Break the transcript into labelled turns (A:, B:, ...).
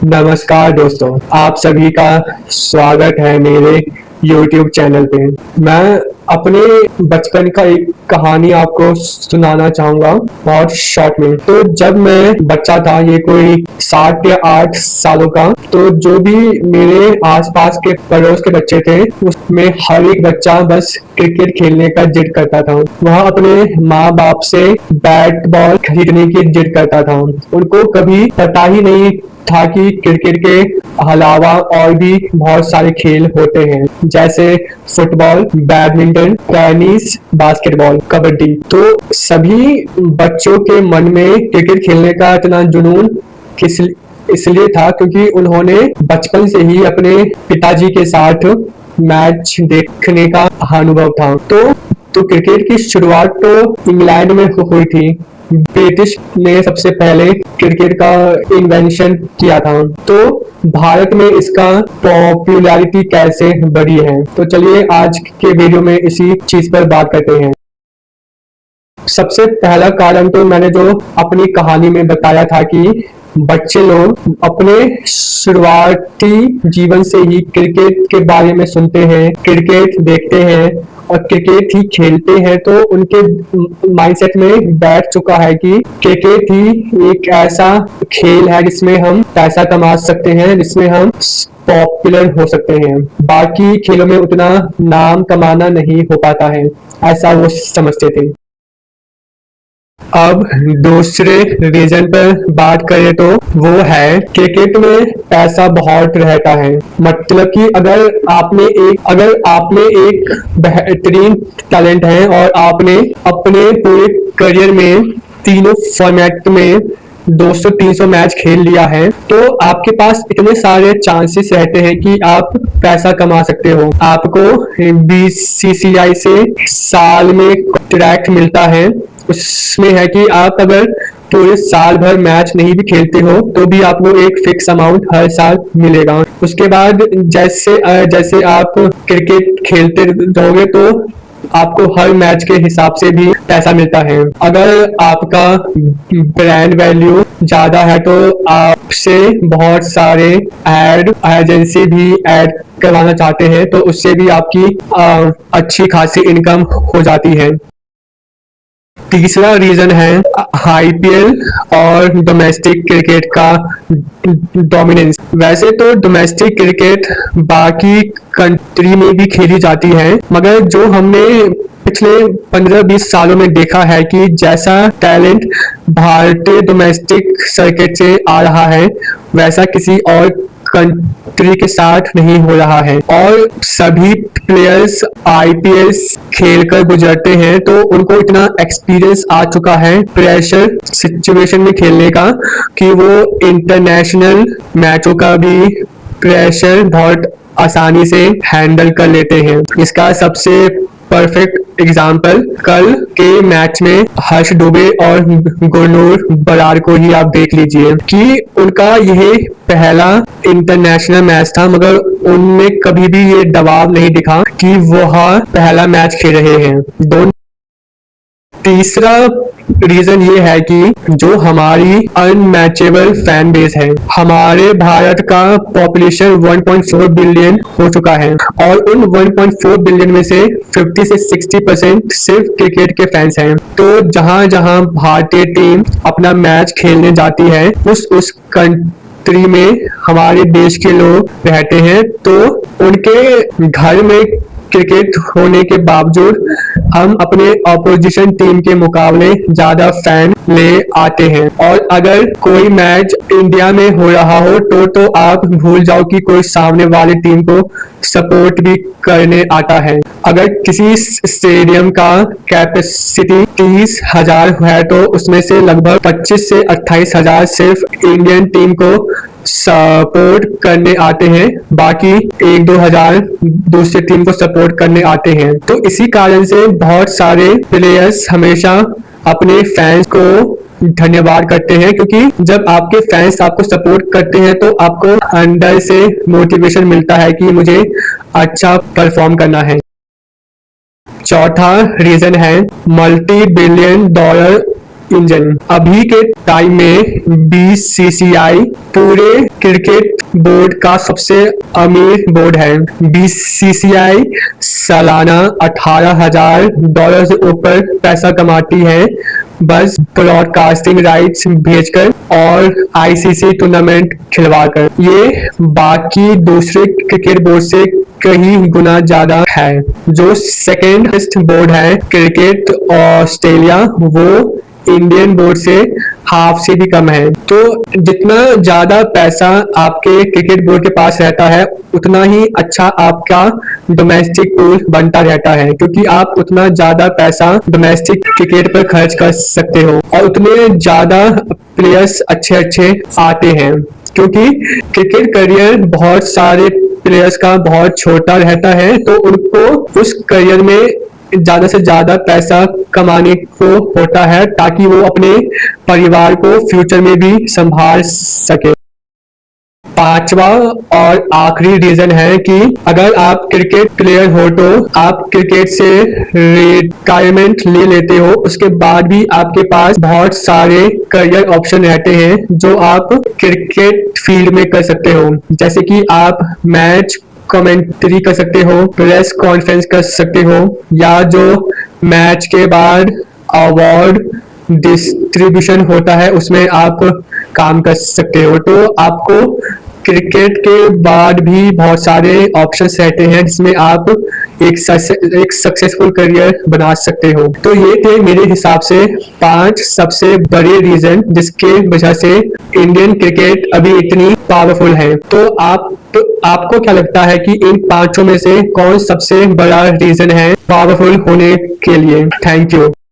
A: नमस्कार दोस्तों, आप सभी का स्वागत है मेरे YouTube चैनल पे। मैं अपने बचपन का एक कहानी आपको सुनाना चाहूँगा बहुत शॉर्ट में। तो जब मैं बच्चा था, ये कोई 7 या 8 सालों का, तो जो भी मेरे आसपास के पड़ोस के बच्चे थे, उसमें हर एक बच्चा बस क्रिकेट खेलने का जिद करता था। वह अपने माँ बाप से बैट बॉल खरीदने की जिद करता था। उनको कभी पता ही नहीं था कि क्रिकेट के अलावा और भी बहुत सारे खेल होते हैं, जैसे football, badminton, tennis, basketball, kabaddi. तो सभी बच्चों के मन में क्रिकेट खेलने का इतना जुनून किस इसलिए था क्योंकि उन्होंने बचपन से ही अपने पिताजी के साथ मैच देखने का अनुभव था। तो क्रिकेट की शुरुआत तो इंग्लैंड में हुई थी। ब्रिटिश ने सबसे पहले क्रिकेट का इन्वेंशन किया था। तो भारत में इसका पॉपुलैरिटी कैसे बढ़ी है, तो चलिए आज के वीडियो में इसी चीज पर बात करते हैं। सबसे पहला कारण तो मैंने जो अपनी कहानी में बताया था कि बच्चे लोग अपने शुरुआती जीवन से ही क्रिकेट के बारे में सुनते हैं, क्रिकेट देखते हैं और क्रिकेट ही खेलते हैं। तो उनके माइंडसेट में बैठ चुका है कि क्रिकेट ही एक ऐसा खेल है जिसमें हम पैसा कमा सकते हैं, जिसमें हम पॉपुलर हो सकते हैं। बाकी खेलों में उतना नाम कमाना नहीं हो पाता है, ऐसा वो समझते थे। अब दूसरे रीजन पर बात करें तो वो है क्रिकेट में पैसा बहुत रहता है। मतलब कि अगर आपने एक बेहतरीन टैलेंट है और आपने अपने पूरे करियर में तीनों फॉर्मेट में 200-300 मैच खेल लिया है, तो आपके पास इतने सारे चांसेस रहते हैं कि आप पैसा कमा सकते हो। आपको BCCI से साल में कॉन्ट्रैक्ट मिलता है। उसमें है कि आप अगर पूरे साल भर मैच नहीं भी खेलते हो तो भी आपको एक फिक्स अमाउंट हर साल मिलेगा। उसके बाद जैसे आप क्रिकेट खेलते रहोगे तो आपको हर मैच के हिसाब से भी पैसा मिलता है। अगर आपका ब्रांड वैल्यू ज्यादा है तो आपसे बहुत सारे एड एजेंसी भी ऐड करवाना चाहते हैं, तो उससे भी आपकी अच्छी खासी इनकम हो जाती है। तीसरा रीजन है IPL और डोमेस्टिक क्रिकेट का डोमिनेंस। वैसे तो डोमेस्टिक क्रिकेट बाकी कंट्री में भी खेली जाती है, मगर जो हमने पिछले 15-20 सालों में देखा है कि जैसा टैलेंट भारतीय डोमेस्टिक सर्किट से आ रहा है, वैसा किसी और कंट्री के साथ नहीं हो रहा है। और सभी प्लेयर्स IPL खेलकर गुजरते हैं तो उनको इतना एक्सपीरियंस आ चुका है प्रेशर सिचुएशन में खेलने का कि वो इंटरनेशनल मैचों का भी प्रेशर बहुत आसानी से हैंडल कर लेते हैं। इसका सबसे परफेक्ट एग्जाम्पल कल के मैच में हर्ष दुबे और गुरनूर बरार को ही आप देख लीजिए कि उनका यह पहला इंटरनेशनल मैच था, मगर उनमें कभी भी ये दबाव नहीं दिखा कि वह पहला मैच खेल रहे हैं। तीसरा रीजन ये है कि जो हमारी अनमैचेबल फैन बेस है। हमारे भारत का पॉपुलेशन 1.4 बिलियन हो चुका है और उन 1.4 बिलियन में से 50 से 60% सिर्फ क्रिकेट के फैंस हैं। तो जहां जहां भारतीय टीम अपना मैच खेलने जाती है, उस कंट्री में हमारे देश के लोग रहते हैं, तो उनके घर में क्रिकेट होने के बावजूद हम अपने ऑपोजिशन टीम के मुकाबले ज्यादा फैन ले आते हैं। और अगर कोई मैच इंडिया में हो रहा हो तो आप भूल जाओ कि कोई सामने वाली टीम को सपोर्ट भी करने आता है। अगर किसी स्टेडियम का कैपेसिटी 30,000 है तो उसमें से लगभग 25 से 28,000 सिर्फ इंडियन टीम को सपोर्ट करने आते हैं, बाकी 1-2 हजार दूसरी टीम को सपोर्ट करने आते हैं। तो इसी कारण से बहुत सारे प्लेयर्स हमेशा अपने फैंस को धन्यवाद करते हैं, क्योंकि जब आपके फैंस आपको सपोर्ट करते हैं तो आपको अंदर से मोटिवेशन मिलता है कि मुझे अच्छा परफॉर्म करना है। चौथा रीजन है $multi-billion इंजन। अभी के टाइम में बीसीसीआई पूरे क्रिकेट बोर्ड का सबसे अमीर बोर्ड है। बीसीसीआई सालाना $18,000 से ऊपर पैसा कमाती है बस ब्रॉडकास्टिंग राइट्स भेजकर और आईसीसी टूर्नामेंट खिलवाकर। ये बाकी दूसरे क्रिकेट बोर्ड से कई गुना ज्यादा है। जो सेकेंड बोर्ड है क्रिकेट ऑस्ट्रेलिया, वो इंडियन बोर्ड से हाफ से भी कम है। तो जितना ज्यादा पैसा आपके क्रिकेट बोर्ड के पास रहता है उतना ही अच्छा आपका डोमेस्टिक पूल बनता रहता है, क्योंकि आप उतना ज्यादा पैसा डोमेस्टिक क्रिकेट पर खर्च कर सकते हो और उतने ज्यादा प्लेयर्स अच्छे अच्छे आते हैं। क्योंकि क्रिकेट करियर बहुत सारे प्लेयर्स का बहुत छोटा रहता है, तो उनको उस करियर में ज्यादा से ज्यादा पैसा कमाने को होता है ताकि वो अपने परिवार को फ्यूचर में भी संभाल सके। पांचवा और आखिरी रीजन है कि अगर आप क्रिकेट प्लेयर हो तो आप क्रिकेट से रिटायरमेंट ले लेते हो, उसके बाद भी आपके पास बहुत सारे करियर ऑप्शन रहते हैं जो आप क्रिकेट फील्ड में कर सकते हो। जैसे कि आप मैच कमेंट्री कर सकते हो, प्रेस कॉन्फ्रेंस कर सकते हो, या जो मैच के बाद अवार्ड डिस्ट्रीब्यूशन होता है उसमें आप काम कर सकते हो। तो आपको क्रिकेट के बाद भी बहुत सारे ऑप्शंस रहते हैं जिसमें आप एक सक्सेसफुल करियर बना सकते हो। तो ये थे मेरे हिसाब से 5 सबसे बड़े रीजन जिसके वजह से इंडियन क्रिकेट अभी इतनी पावरफुल है। तो आपको क्या लगता है कि इन 5 में से कौन सबसे बड़ा रीजन है पावरफुल होने के लिए? Thank you.